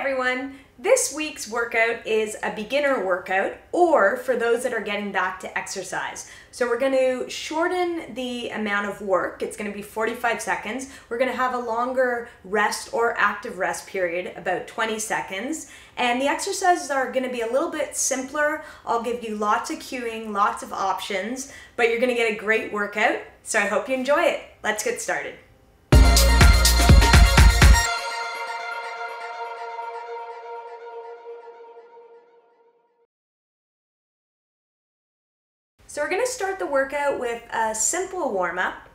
everyone. This week's workout is a beginner workout, or for those that are getting back to exercise. So we're going to shorten the amount of work. It's going to be 45 seconds. We're going to have a longer rest or active rest period, about 20 seconds. And the exercises are going to be a little bit simpler. I'll give you lots of cueing, lots of options, but you're going to get a great workout. So I hope you enjoy it. Let's get started. So we're going to start the workout with a simple warm-up.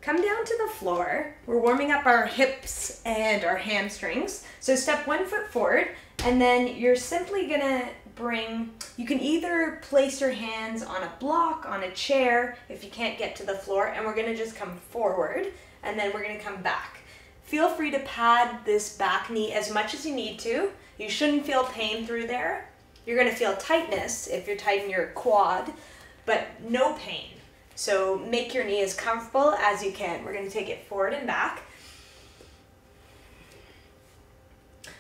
Come down to the floor. We're warming up our hips and our hamstrings. So step 1 foot forward, and then you're simply going to you can either place your hands on a block, on a chair, if you can't get to the floor, and we're going to just come forward, and then we're going to come back. Feel free to pad this back knee as much as you need to. You shouldn't feel pain through there. You're going to feel tightness if you're tight in your quad, but no pain. So make your knee as comfortable as you can. We're going to take it forward and back.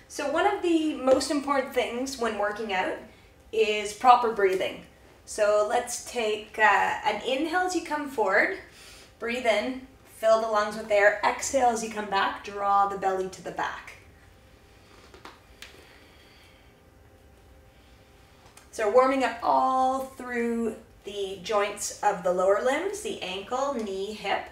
So one of the most important things when working out is proper breathing. So let's take an inhale as you come forward. Breathe in, fill the lungs with air. Exhale as you come back, draw the belly to the back. So warming up all through the joints of the lower limbs, the ankle, knee, hip.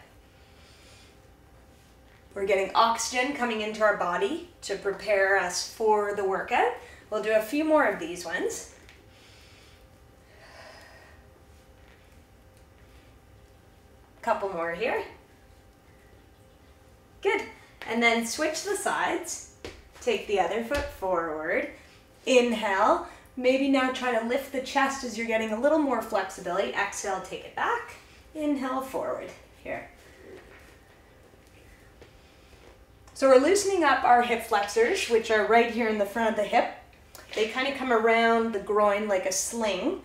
We're getting oxygen coming into our body to prepare us for the workout. We'll do a few more of these ones. Couple more here. Good. And then switch the sides. Take the other foot forward. Inhale. Maybe now try to lift the chest as you're getting a little more flexibility. Exhale, take it back. Inhale, forward. Here. So we're loosening up our hip flexors, which are right here in the front of the hip. They kind of come around the groin like a sling.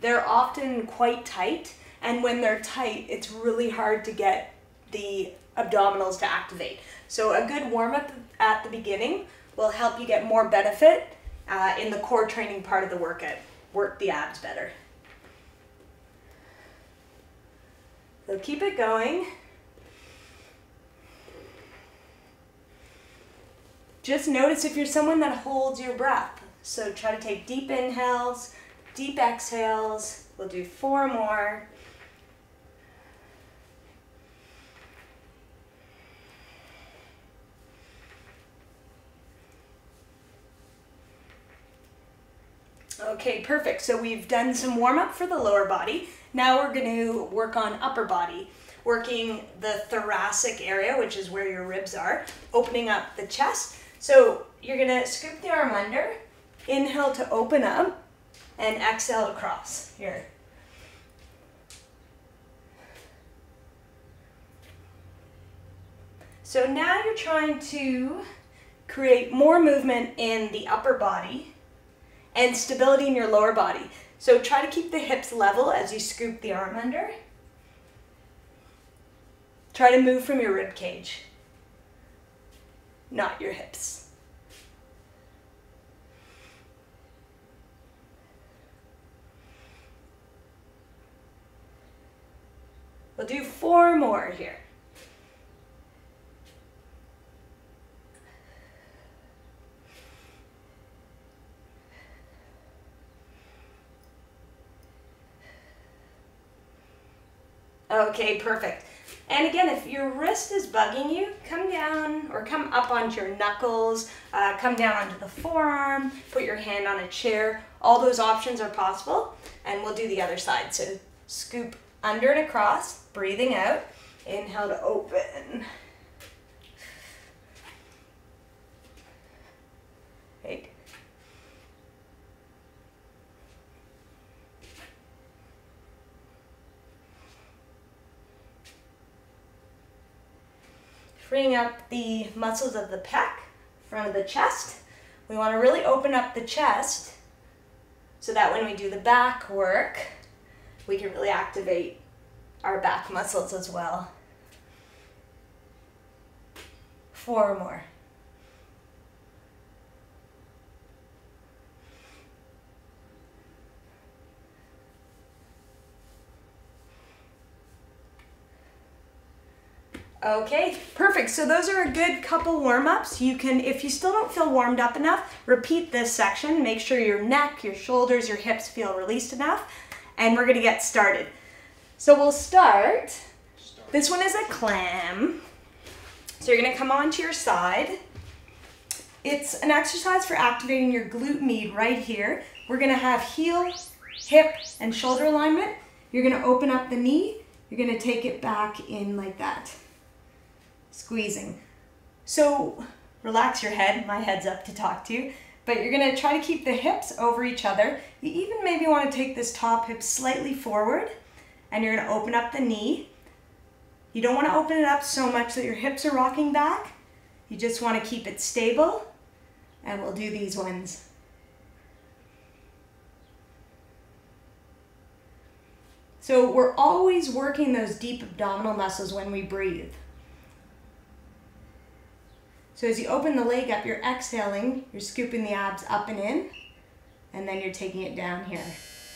They're often quite tight, and when they're tight, it's really hard to get the abdominals to activate. So a good warm-up at the beginning will help you get more benefit in the core training part of the workout. Work the abs better. So keep it going. Just notice if you're someone that holds your breath. So try to take deep inhales, deep exhales. We'll do 4 more. Okay, perfect. So we've done some warm-up for the lower body. Now we're going to work on upper body, working the thoracic area, which is where your ribs are, opening up the chest. So you're going to scoop the arm under, inhale to open up, and exhale to cross. Here. So now you're trying to create more movement in the upper body and stability in your lower body. So try to keep the hips level as you scoop the arm under. Try to move from your rib cage, not your hips. We'll do 4 more here. Okay, perfect. And again, if your wrist is bugging you, come down or come up onto your knuckles, come down onto the forearm, put your hand on a chair. All those options are possible, and we'll do the other side. So scoop under and across, breathing out. Inhale to open. Right. Freeing up the muscles of the pec, front of the chest. We want to really open up the chest so that when we do the back work, we can really activate our back muscles as well. 4 more. Okay, perfect. So those are a good couple warm-ups. You can, if you still don't feel warmed up enough, repeat this section. Make sure your neck, your shoulders, your hips feel released enough. And we're gonna get started. So we'll start. This one is a clam. So you're gonna come onto your side. It's an exercise for activating your glute med right here. We're gonna have heel, hip, and shoulder alignment. You're gonna open up the knee. You're gonna take it back in like that. Squeezing. So relax your head. My head's up to talk to you. But you're gonna try to keep the hips over each other. You even maybe wanna take this top hip slightly forward, and you're gonna open up the knee. You don't wanna open it up so much that your hips are rocking back. You just wanna keep it stable, and we'll do these ones. So we're always working those deep abdominal muscles when we breathe. So as you open the leg up, you're exhaling, you're scooping the abs up and in, and then you're taking it down here.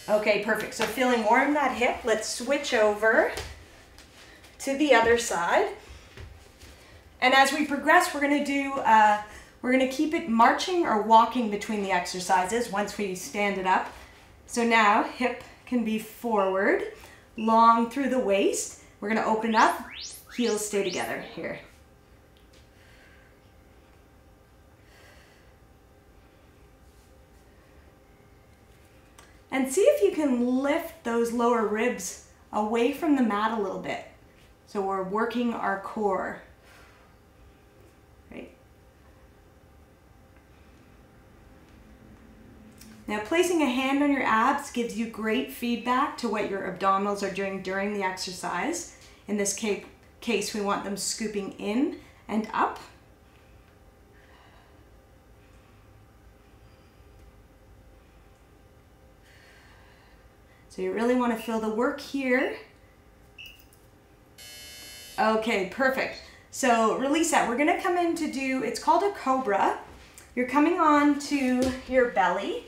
Okay, perfect. So feeling warm that hip, let's switch over to the other side. And as we progress, we're gonna keep it marching or walking between the exercises once we stand it up. So now hip can be forward, long through the waist. We're gonna open up, heels stay together here. And see if you can lift those lower ribs away from the mat a little bit. So we're working our core. Right. Now placing a hand on your abs gives you great feedback to what your abdominals are doing during the exercise. In this case, we want them scooping in and up. So you really want to feel the work here. Okay, perfect. So release that. We're gonna come in to do, it's called a cobra. You're coming on to your belly.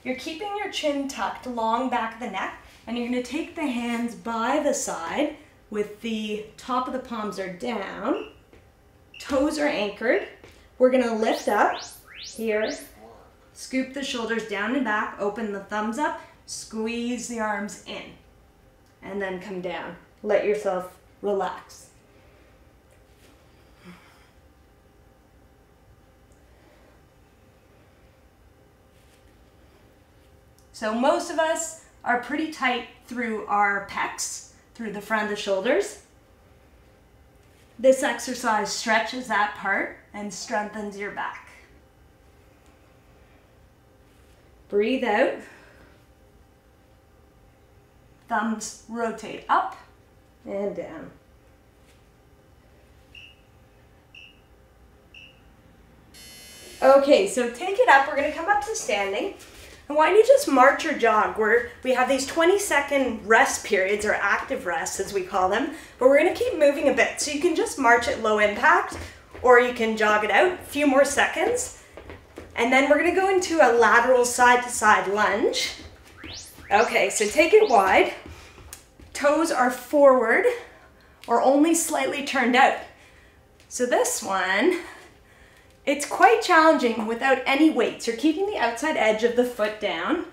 You're keeping your chin tucked long back of the neck, and you're gonna take the hands by the side with the top of the palms are down, toes are anchored. We're gonna lift up here, scoop the shoulders down and back, open the thumbs up, squeeze the arms in, and then come down. Let yourself relax. So most of us are pretty tight through our pecs, through the front of the shoulders. This exercise stretches that part and strengthens your back. Breathe out. Thumbs rotate up and down. Okay, so take it up. We're going to come up to standing. And why don't you just march or jog? We have these 20-second rest periods, or active rests as we call them, but we're going to keep moving a bit. So you can just march at low impact, or you can jog it out a few more seconds. And then we're going to go into a lateral side-to-side lunge. Okay, so take it wide. Toes are forward or only slightly turned out. So this one, it's quite challenging without any weights. You're keeping the outside edge of the foot down.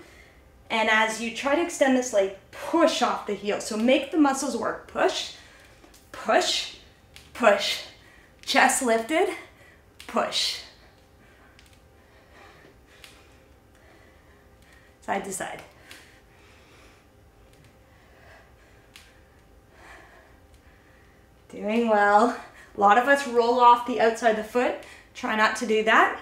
And as you try to extend this leg, push off the heel. So make the muscles work. Push, push, push. Chest lifted, push. Side to side. Doing well. A lot of us roll off the outside of the foot. Try not to do that.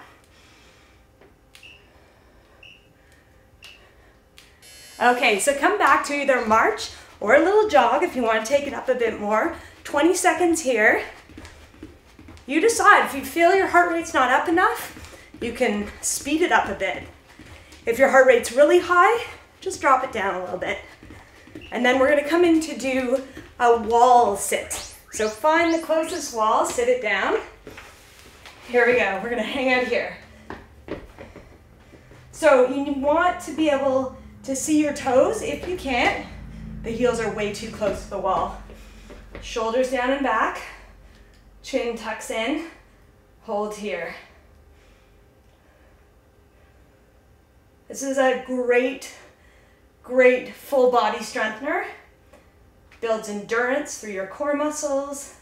Okay, so come back to either march or a little jog if you want to take it up a bit more. 20 seconds here. You decide. If you feel your heart rate's not up enough, you can speed it up a bit. If your heart rate's really high, just drop it down a little bit. And then we're going to come in to do a wall sit. So find the closest wall, sit it down. Here we go. We're going to hang out here. So you want to be able to see your toes. If you can't, the heels are way too close to the wall. Shoulders down and back. Chin tucks in, hold here. This is a great, great full body strengthener. Builds endurance through your core muscles.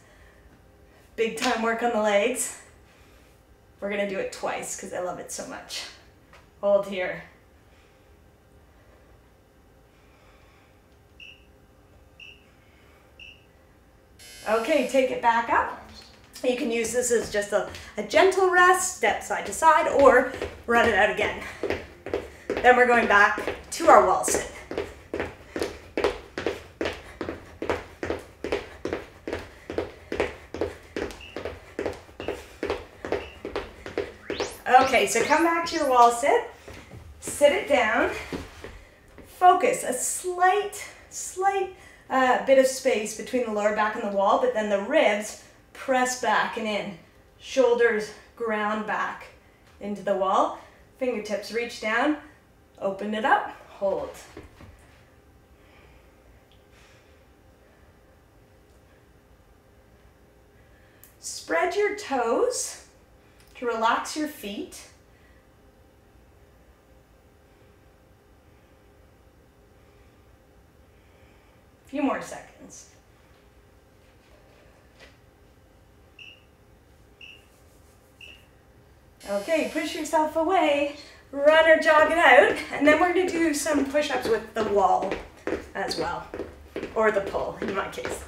Big time work on the legs. We're gonna do it twice because I love it so much. Hold here. Okay, take it back up. You can use this as just a gentle rest, step side to side, or run it out again. Then we're going back to our wall sit. Okay, so come back to your wall sit, sit it down, focus, a slight bit of space between the lower back and the wall, but then the ribs press back and in, shoulders ground back into the wall, fingertips reach down, open it up, hold. Spread your toes to relax your feet. A few more seconds. Okay, push yourself away, run or jog it out, and then we're going to do some push-ups with the wall as well, or the pull in my case.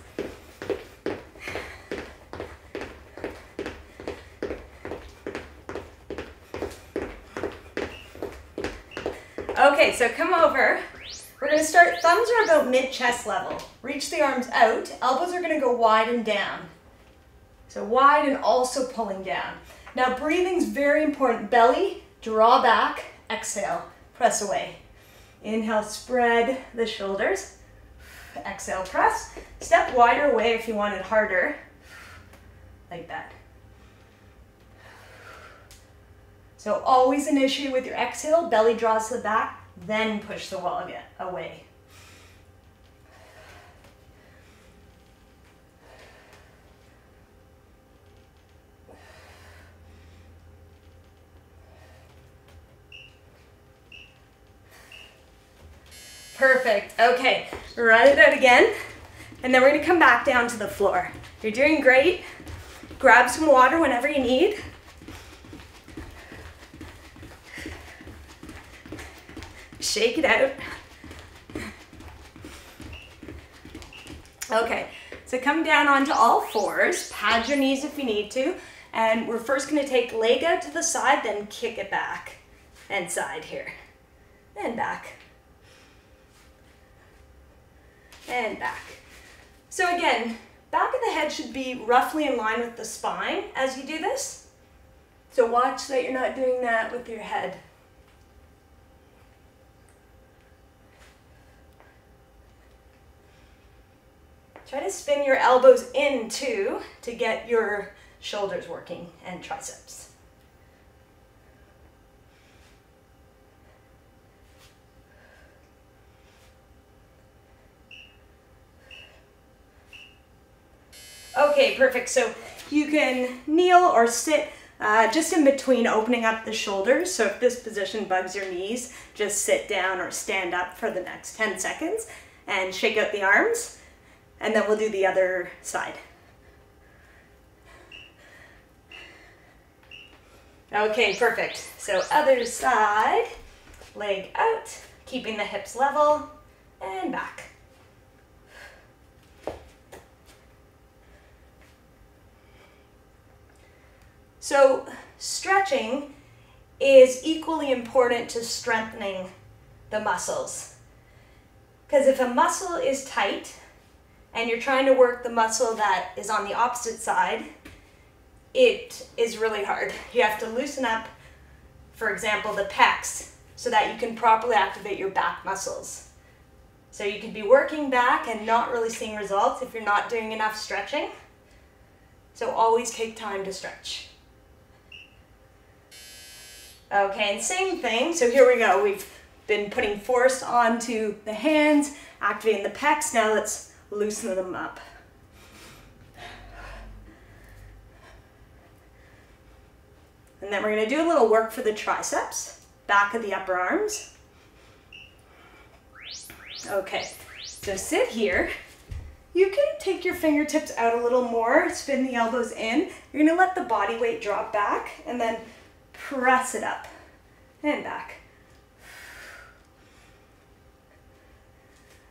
Okay, so come over. We're going to start, thumbs are about mid-chest level. Reach the arms out, elbows are going to go wide and down. So wide and also pulling down. Now breathing's very important. Belly, draw back, exhale, press away. Inhale, spread the shoulders. Exhale, press. Step wider away if you want it harder. Like that. So always initiate with your exhale, belly draws to the back, then push the wall again away. Perfect. Okay, run it out again, and then we're going to come back down to the floor. You're doing great. Grab some water whenever you need. Shake it out. Okay, so come down onto all fours, pad your knees if you need to, and we're first going to take leg out to the side, then kick it back and side here, and back, and back. So again, back of the head should be roughly in line with the spine as you do this. So watch that you're not doing that with your head. Try to spin your elbows in too to get your shoulders working and triceps. Okay, perfect. So you can kneel or sit just in between opening up the shoulders. So if this position bugs your knees, just sit down or stand up for the next 10 seconds and shake out the arms. And then we'll do the other side. Okay, perfect. So other side, leg out, keeping the hips level, and back. So stretching is equally important to strengthening the muscles. Because if a muscle is tight, and you're trying to work the muscle that is on the opposite side, it is really hard. You have to loosen up, for example, the pecs, so that you can properly activate your back muscles. So you could be working back and not really seeing results if you're not doing enough stretching. So always take time to stretch. Okay, and same thing. So here we go. We've been putting force onto the hands, activating the pecs. Now let's loosen them up. And then we're gonna do a little work for the triceps, back of the upper arms. Okay, so sit here. You can take your fingertips out a little more, spin the elbows in. You're gonna let the body weight drop back and then press it up and back.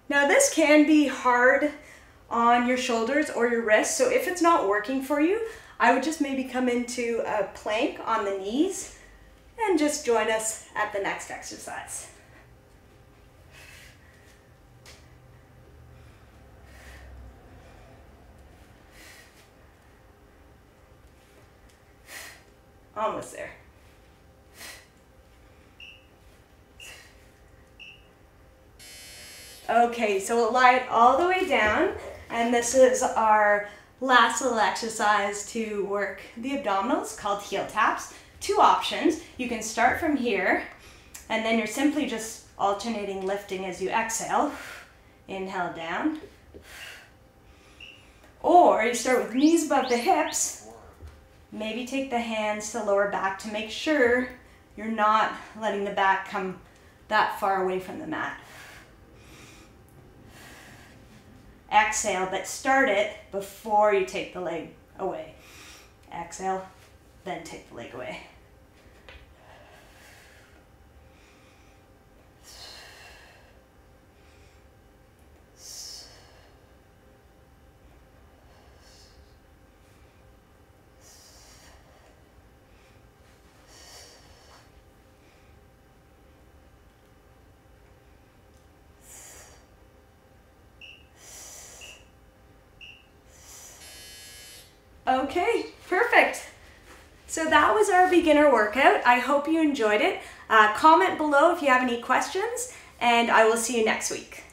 Now this can be hard on your shoulders or your wrists, so if it's not working for you, I would just maybe come into a plank on the knees and just join us at the next exercise. Almost there. Okay, so we'll lie it all the way down, and this is our last little exercise to work the abdominals called heel taps. Two options. You can start from here, and then you're simply just alternating lifting as you exhale. Inhale down. Or you start with knees above the hips. Maybe take the hands to lower back to make sure you're not letting the back come that far away from the mat. Exhale, but start it before you take the leg away. Exhale, then take the leg away. Okay, perfect. So that was our beginner workout. I hope you enjoyed it. Comment below if you have any questions, and I will see you next week.